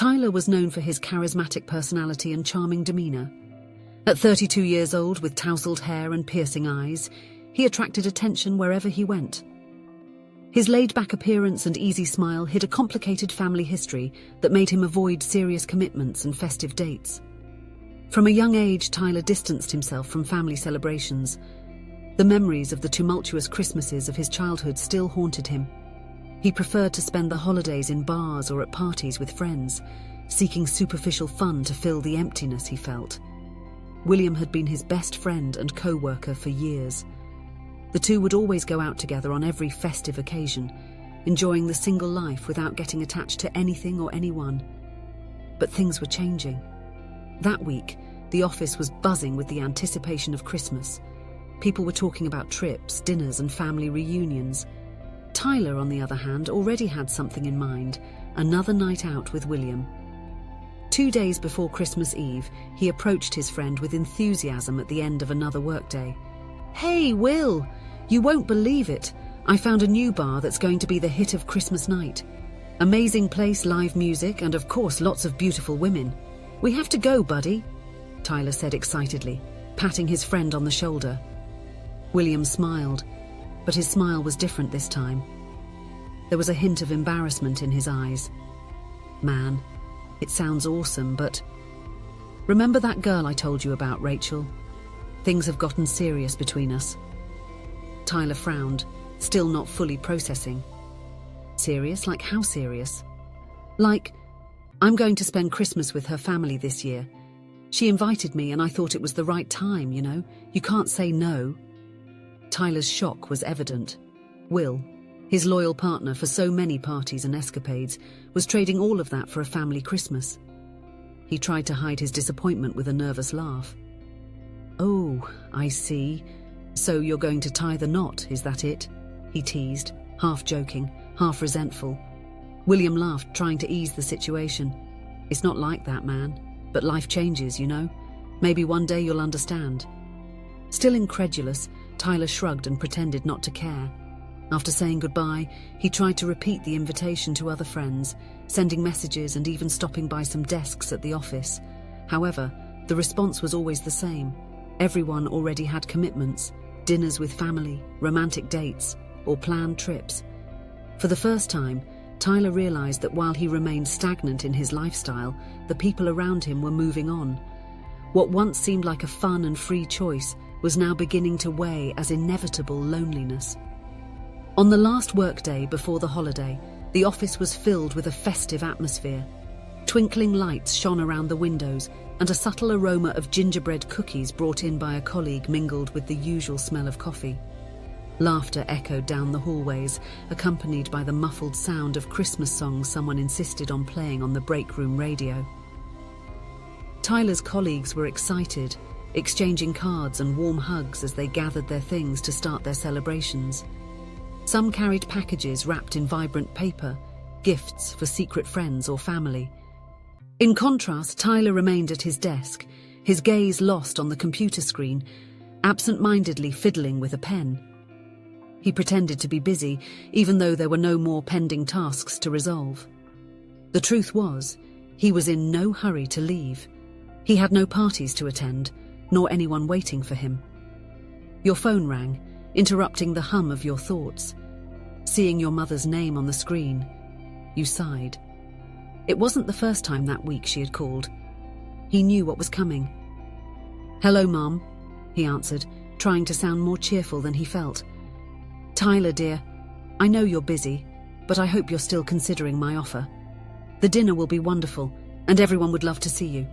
Tyler was known for his charismatic personality and charming demeanor. At 32 years old, with tousled hair and piercing eyes, he attracted attention wherever he went. His laid-back appearance and easy smile hid a complicated family history that made him avoid serious commitments and festive dates. From a young age, Tyler distanced himself from family celebrations. The memories of the tumultuous Christmases of his childhood still haunted him. He preferred to spend the holidays in bars or at parties with friends, seeking superficial fun to fill the emptiness he felt. William had been his best friend and co-worker for years. The two would always go out together on every festive occasion, enjoying the single life without getting attached to anything or anyone. But things were changing. That week, the office was buzzing with the anticipation of Christmas. People were talking about trips, dinners, and family reunions. Tyler, on the other hand, already had something in mind: another night out with William. 2 days before Christmas Eve, he approached his friend with enthusiasm at the end of another workday. "Hey, Will! You won't believe it. I found a new bar that's going to be the hit of Christmas night. Amazing place, live music, and of course lots of beautiful women. We have to go, buddy," Tyler said excitedly, patting his friend on the shoulder. William smiled, but his smile was different this time. There was a hint of embarrassment in his eyes. "Man, it sounds awesome, but... Remember that girl I told you about, Rachel? Things have gotten serious between us." Tyler frowned, still not fully processing. "Serious? Like how serious?" "Like, I'm going to spend Christmas with her family this year. She invited me and I thought it was the right time, you know? You can't say no." Tyler's shock was evident. Will, his loyal partner for so many parties and escapades, was trading all of that for a family Christmas. He tried to hide his disappointment with a nervous laugh. "Oh, I see. So you're going to tie the knot, is that it?" he teased, half joking, half resentful. William laughed, trying to ease the situation. "It's not like that, man. But life changes, you know. Maybe one day you'll understand." Still incredulous, Tyler shrugged and pretended not to care. After saying goodbye, he tried to repeat the invitation to other friends, sending messages and even stopping by some desks at the office. However, the response was always the same. Everyone already had commitments, dinners with family, romantic dates, or planned trips. For the first time, Tyler realized that while he remained stagnant in his lifestyle, the people around him were moving on. What once seemed like a fun and free choice was now beginning to weigh as inevitable loneliness. On the last workday before the holiday, the office was filled with a festive atmosphere. Twinkling lights shone around the windows, and a subtle aroma of gingerbread cookies brought in by a colleague mingled with the usual smell of coffee. Laughter echoed down the hallways, accompanied by the muffled sound of Christmas songs someone insisted on playing on the break room radio. Tyler's colleagues were excited, exchanging cards and warm hugs as they gathered their things to start their celebrations. Some carried packages wrapped in vibrant paper, gifts for secret friends or family. In contrast, Tyler remained at his desk, his gaze lost on the computer screen, absent-mindedly fiddling with a pen. He pretended to be busy, even though there were no more pending tasks to resolve. The truth was, he was in no hurry to leave. He had no parties to attend, nor anyone waiting for him. Your phone rang, interrupting the hum of your thoughts. Seeing your mother's name on the screen, you sighed. It wasn't the first time that week she had called. He knew what was coming. "Hello, Mom," he answered, trying to sound more cheerful than he felt. "Tyler, dear, I know you're busy, but I hope you're still considering my offer. The dinner will be wonderful, and everyone would love to see you.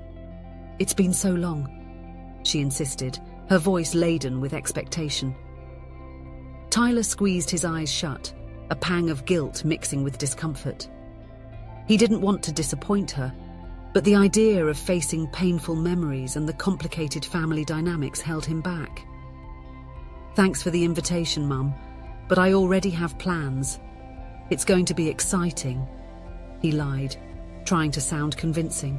It's been so long," she insisted, her voice laden with expectation. Tyler squeezed his eyes shut, a pang of guilt mixing with discomfort. He didn't want to disappoint her, but the idea of facing painful memories and the complicated family dynamics held him back. "Thanks for the invitation, Mum, but I already have plans. It's going to be exciting," he lied, trying to sound convincing.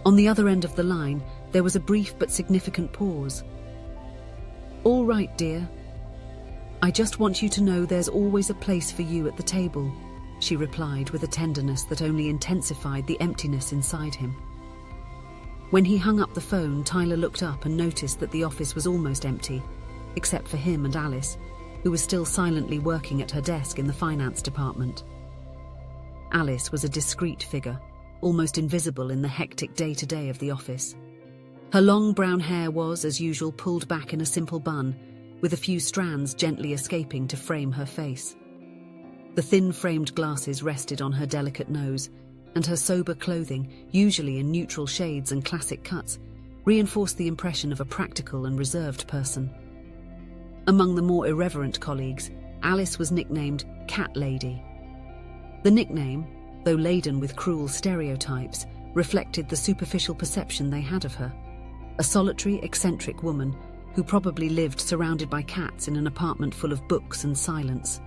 On the other end of the line, there was a brief but significant pause. "All right, dear. I just want you to know there's always a place for you at the table," she replied with a tenderness that only intensified the emptiness inside him. When he hung up the phone, Tyler looked up and noticed that the office was almost empty, except for him and Alice, who was still silently working at her desk in the finance department. Alice was a discreet figure, almost invisible in the hectic day-to-day of the office. Her long brown hair was, as usual, pulled back in a simple bun, with a few strands gently escaping to frame her face. The thin framed glasses rested on her delicate nose, and her sober clothing, usually in neutral shades and classic cuts, reinforced the impression of a practical and reserved person. Among the more irreverent colleagues, Alice was nicknamed Cat Lady. The nickname, though laden with cruel stereotypes, reflected the superficial perception they had of her. A solitary, eccentric woman who probably lived surrounded by cats in an apartment full of books and silence.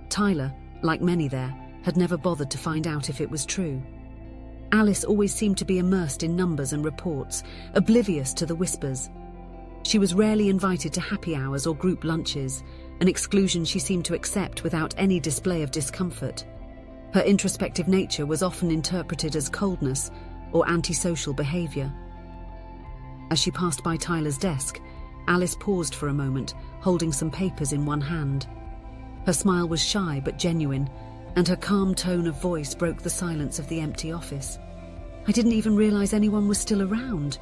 Tyler, like many there, had never bothered to find out if it was true. Alice always seemed to be immersed in numbers and reports, oblivious to the whispers. She was rarely invited to happy hours or group lunches, an exclusion she seemed to accept without any display of discomfort. Her introspective nature was often interpreted as coldness or antisocial behavior. As she passed by Tyler's desk, Alice paused for a moment, holding some papers in one hand. Her smile was shy but genuine, and her calm tone of voice broke the silence of the empty office. "I didn't even realize anyone was still around.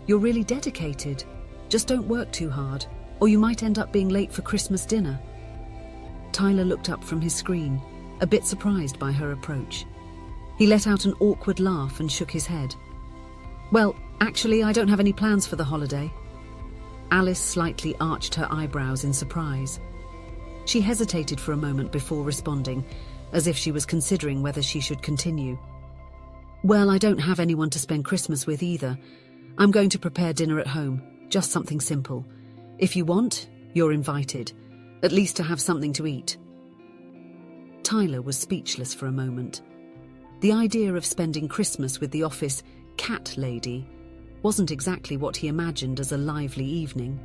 You're really dedicated. Just don't work too hard, or you might end up being late for Christmas dinner." Tyler looked up from his screen, a bit surprised by her approach. He let out an awkward laugh and shook his head. "Well, actually, I don't have any plans for the holiday." Alice slightly arched her eyebrows in surprise. She hesitated for a moment before responding, as if she was considering whether she should continue. "Well, I don't have anyone to spend Christmas with either. I'm going to prepare dinner at home, just something simple. If you want, you're invited, at least to have something to eat." Tyler was speechless for a moment. The idea of spending Christmas with the office cat lady wasn't exactly what he imagined as a lively evening.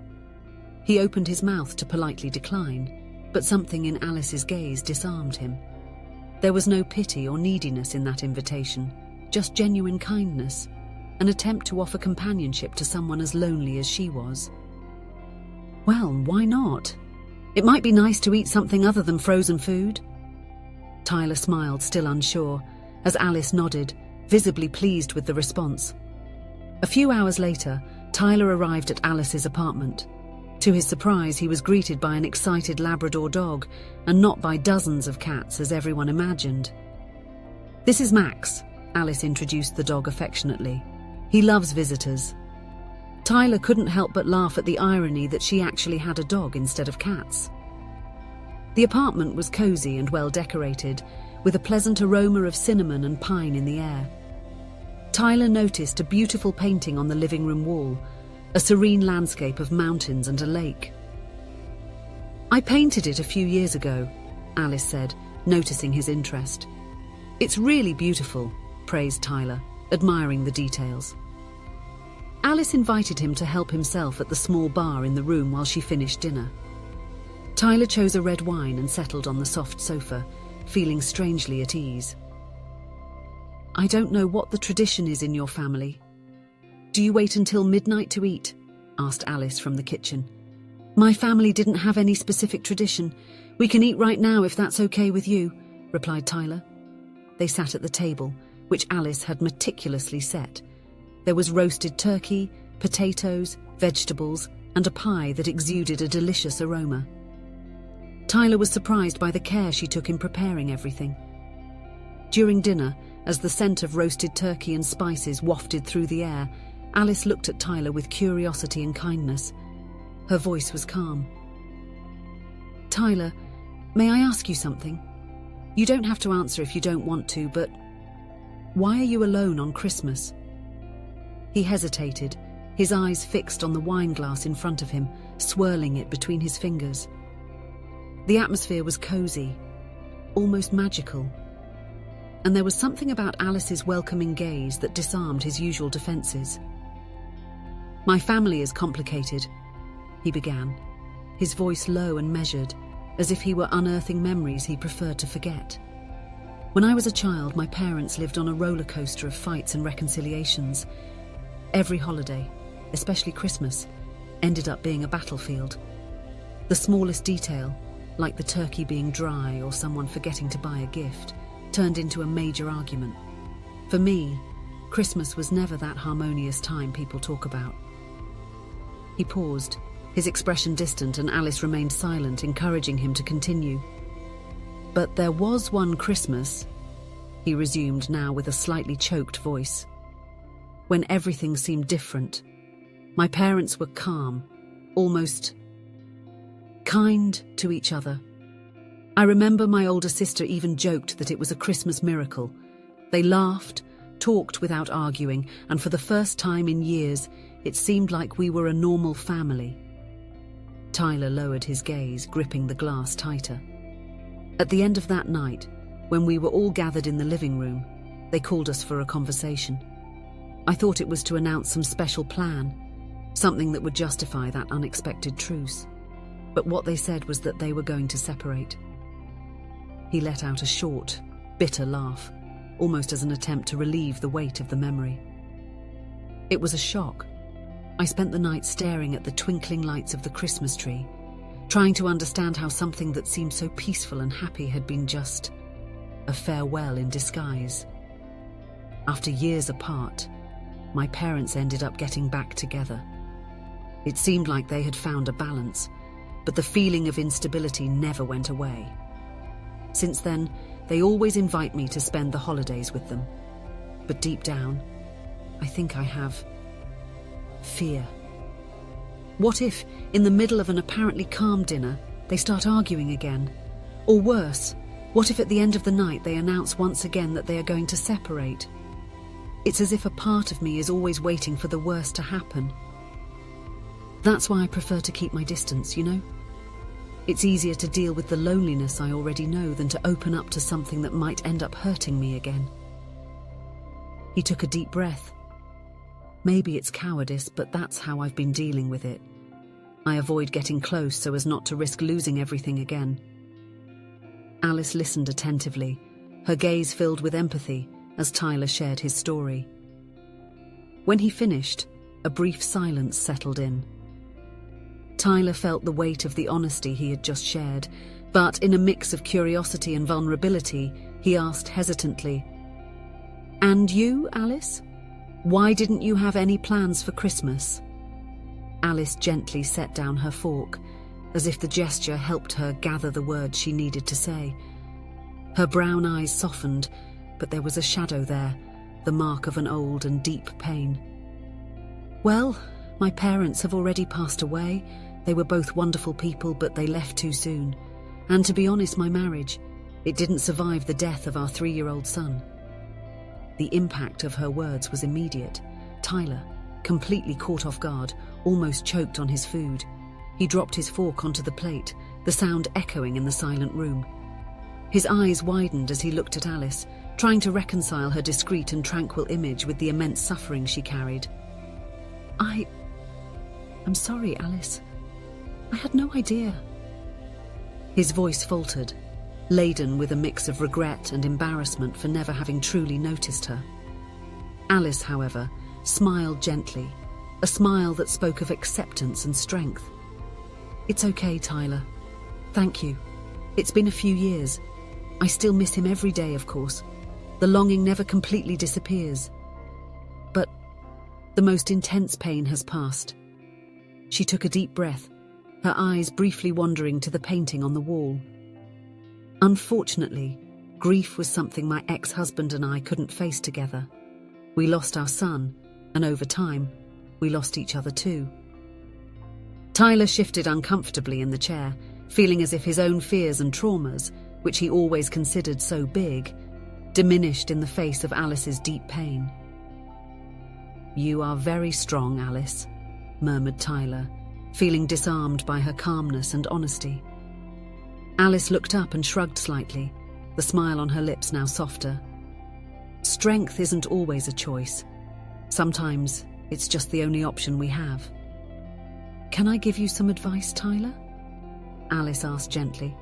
He opened his mouth to politely decline, but something in Alice's gaze disarmed him. There was no pity or neediness in that invitation, just genuine kindness, an attempt to offer companionship to someone as lonely as she was. Well, why not? It might be nice to eat something other than frozen food. Tyler smiled, still unsure, as Alice nodded, visibly pleased with the response. A few hours later, Tyler arrived at Alice's apartment. To his surprise, he was greeted by an excited Labrador dog, and not by dozens of cats as everyone imagined. "This is Max," Alice introduced the dog affectionately. "He loves visitors." Tyler couldn't help but laugh at the irony that she actually had a dog instead of cats. The apartment was cozy and well decorated, with a pleasant aroma of cinnamon and pine in the air. Tyler noticed a beautiful painting on the living room wall, a serene landscape of mountains and a lake. "I painted it a few years ago," Alice said, noticing his interest. "It's really beautiful," praised Tyler, admiring the details. Alice invited him to help himself at the small bar in the room while she finished dinner. Tyler chose a red wine and settled on the soft sofa, feeling strangely at ease. "I don't know what the tradition is in your family. Do you wait until midnight to eat?" asked Alice from the kitchen. "My family didn't have any specific tradition. We can eat right now if that's okay with you," replied Tyler. They sat at the table, which Alice had meticulously set. There was roasted turkey, potatoes, vegetables, and a pie that exuded a delicious aroma. Tyler was surprised by the care she took in preparing everything. During dinner, as the scent of roasted turkey and spices wafted through the air, Alice looked at Tyler with curiosity and kindness. Her voice was calm. "Tyler, may I ask you something? You don't have to answer if you don't want to, but why are you alone on Christmas?" He hesitated, his eyes fixed on the wine glass in front of him, swirling it between his fingers. The atmosphere was cozy, almost magical, and there was something about Alice's welcoming gaze that disarmed his usual defenses. "My family is complicated," he began, his voice low and measured, as if he were unearthing memories he preferred to forget. When I was a child, my parents lived on a roller coaster of fights and reconciliations. Every holiday, especially Christmas, ended up being a battlefield. The smallest detail, like the turkey being dry or someone forgetting to buy a gift, turned into a major argument. For me, Christmas was never that harmonious time people talk about. He paused, his expression distant, and Alice remained silent, encouraging him to continue. "But there was one Christmas," he resumed now with a slightly choked voice, "when everything seemed different. My parents were calm, almost kind to each other. I remember my older sister even joked that it was a Christmas miracle. They laughed, talked without arguing, and for the first time in years, it seemed like we were a normal family." Tyler lowered his gaze, gripping the glass tighter. "At the end of that night, when we were all gathered in the living room, they called us for a conversation. I thought it was to announce some special plan, something that would justify that unexpected truce. But what they said was that they were going to separate." He let out a short, bitter laugh, almost as an attempt to relieve the weight of the memory. "It was a shock. I spent the night staring at the twinkling lights of the Christmas tree, trying to understand how something that seemed so peaceful and happy had been just a farewell in disguise. After years apart, my parents ended up getting back together. It seemed like they had found a balance, but the feeling of instability never went away. Since then, they always invite me to spend the holidays with them. But deep down, I think I have fear. What if, in the middle of an apparently calm dinner, they start arguing again? Or worse, what if at the end of the night they announce once again that they are going to separate? It's as if a part of me is always waiting for the worst to happen. That's why I prefer to keep my distance, you know? It's easier to deal with the loneliness I already know than to open up to something that might end up hurting me again." He took a deep breath. "Maybe it's cowardice, but that's how I've been dealing with it. I avoid getting close so as not to risk losing everything again." Alice listened attentively, her gaze filled with empathy as Tyler shared his story. When he finished, a brief silence settled in. Tyler felt the weight of the honesty he had just shared, but in a mix of curiosity and vulnerability, he asked hesitantly, "And you, Alice? Why didn't you have any plans for Christmas?" Alice gently set down her fork, as if the gesture helped her gather the words she needed to say. Her brown eyes softened, but there was a shadow there, the mark of an old and deep pain. "Well, my parents have already passed away. They were both wonderful people, but they left too soon. And to be honest, my marriage, it didn't survive the death of our 3-year-old son." The impact of her words was immediate. Tyler, completely caught off guard, almost choked on his food. He dropped his fork onto the plate, the sound echoing in the silent room. His eyes widened as he looked at Alice, trying to reconcile her discreet and tranquil image with the immense suffering she carried. I'm sorry, Alice. I had no idea." His voice faltered, laden with a mix of regret and embarrassment for never having truly noticed her. Alice, however, smiled gently, a smile that spoke of acceptance and strength. "It's okay, Tyler. Thank you. It's been a few years. I still miss him every day, of course. The longing never completely disappears. But the most intense pain has passed." She took a deep breath, her eyes briefly wandering to the painting on the wall. "Unfortunately, grief was something my ex-husband and I couldn't face together. We lost our son, and over time, we lost each other too." Tyler shifted uncomfortably in the chair, feeling as if his own fears and traumas, which he always considered so big, diminished in the face of Alice's deep pain. "You are very strong, Alice," murmured Tyler, feeling disarmed by her calmness and honesty. Alice looked up and shrugged slightly, the smile on her lips now softer. "Strength isn't always a choice. Sometimes it's just the only option we have." "Can I give you some advice, Tyler?" Alice asked gently.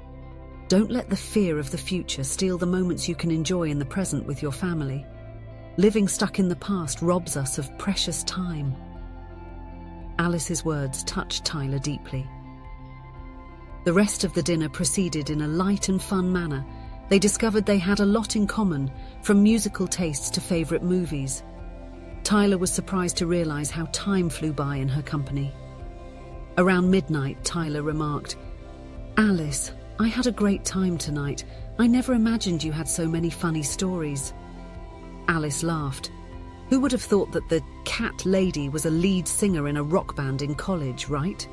Don't let the fear of the future steal the moments you can enjoy in the present with your family. Living stuck in the past robs us of precious time. Alice's words touched Tyler deeply. The rest of the dinner proceeded in a light and fun manner. They discovered they had a lot in common, from musical tastes to favourite movies. Tyler was surprised to realise how time flew by in her company. Around midnight, Tyler remarked, "Alice, I had a great time tonight. I never imagined you had so many funny stories." Alice laughed. Who would have thought that the cat lady was a lead singer in a rock band in college, right?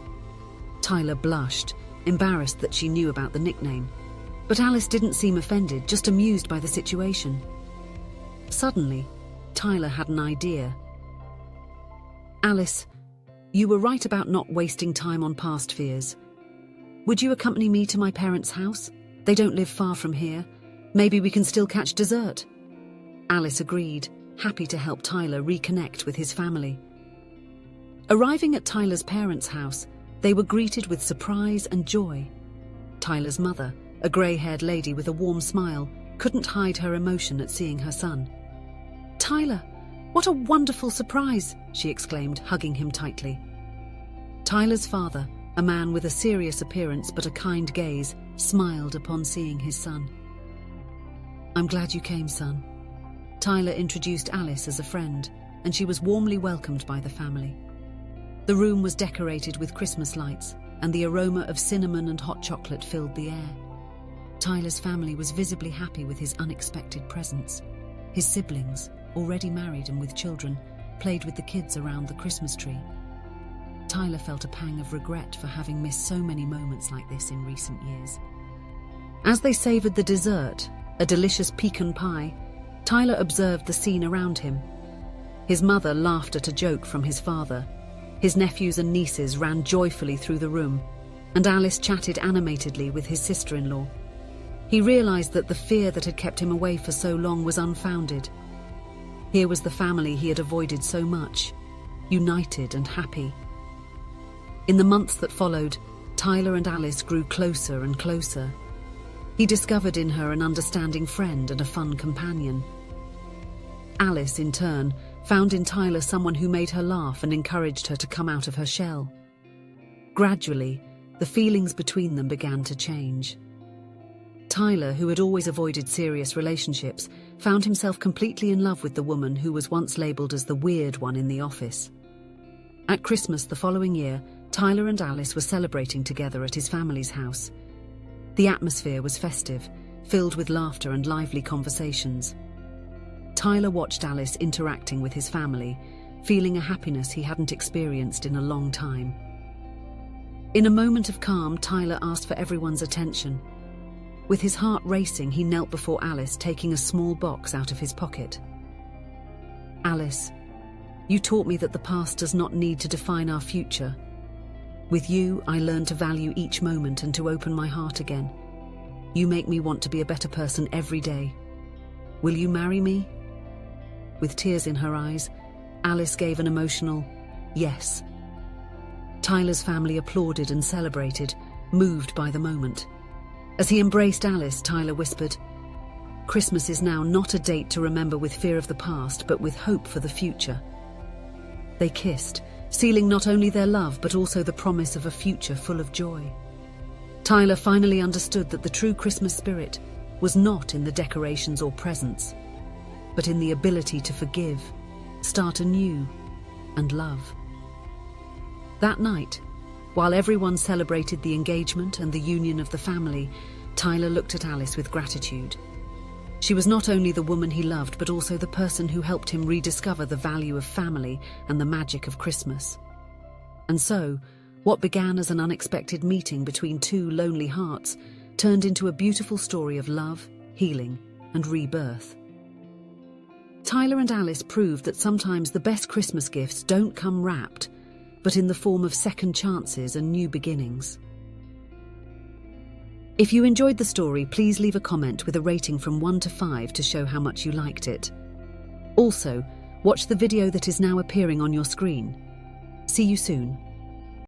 Tyler blushed, embarrassed that she knew about the nickname. But Alice didn't seem offended, just amused by the situation. Suddenly, Tyler had an idea. "Alice, you were right about not wasting time on past fears. Would you accompany me to my parents' house? They don't live far from here. Maybe we can still catch dessert." Alice agreed, happy to help Tyler reconnect with his family. Arriving at Tyler's parents' house, they were greeted with surprise and joy. Tyler's mother, a grey-haired lady with a warm smile, couldn't hide her emotion at seeing her son. "Tyler, what a wonderful surprise!" she exclaimed, hugging him tightly. Tyler's father, a man with a serious appearance but a kind gaze, smiled upon seeing his son. "I'm glad you came, son." Tyler introduced Alice as a friend, and she was warmly welcomed by the family. The room was decorated with Christmas lights, and the aroma of cinnamon and hot chocolate filled the air. Tyler's family was visibly happy with his unexpected presence. His siblings, already married and with children, played with the kids around the Christmas tree. Tyler felt a pang of regret for having missed so many moments like this in recent years. As they savoured the dessert, a delicious pecan pie, Tyler observed the scene around him. His mother laughed at a joke from his father. His nephews and nieces ran joyfully through the room, and Alice chatted animatedly with his sister-in-law. He realised that the fear that had kept him away for so long was unfounded. Here was the family he had avoided so much, united and happy. In the months that followed, Tyler and Alice grew closer and closer. He discovered in her an understanding friend and a fun companion. Alice, in turn, found in Tyler someone who made her laugh and encouraged her to come out of her shell. Gradually, the feelings between them began to change. Tyler, who had always avoided serious relationships, found himself completely in love with the woman who was once labelled as the weird one in the office. At Christmas the following year, Tyler and Alice were celebrating together at his family's house. The atmosphere was festive, filled with laughter and lively conversations. Tyler watched Alice interacting with his family, feeling a happiness he hadn't experienced in a long time. In a moment of calm, Tyler asked for everyone's attention. With his heart racing, he knelt before Alice, taking a small box out of his pocket. "Alice, you taught me that the past does not need to define our future. With you, I learned to value each moment and to open my heart again. You make me want to be a better person every day. Will you marry me?" With tears in her eyes, Alice gave an emotional yes. Tyler's family applauded and celebrated, moved by the moment. As he embraced Alice, Tyler whispered, "Christmas is now not a date to remember with fear of the past, but with hope for the future." They kissed, sealing not only their love but also the promise of a future full of joy. Tyler finally understood that the true Christmas spirit was not in the decorations or presents, but in the ability to forgive, start anew, and love. That night, while everyone celebrated the engagement and the union of the family, Tyler looked at Alice with gratitude. She was not only the woman he loved, but also the person who helped him rediscover the value of family and the magic of Christmas. And so, what began as an unexpected meeting between two lonely hearts turned into a beautiful story of love, healing, and rebirth. Tyler and Alice proved that sometimes the best Christmas gifts don't come wrapped, but in the form of second chances and new beginnings. If you enjoyed the story, please leave a comment with a rating from 1 to 5 to show how much you liked it. Also, watch the video that is now appearing on your screen. See you soon.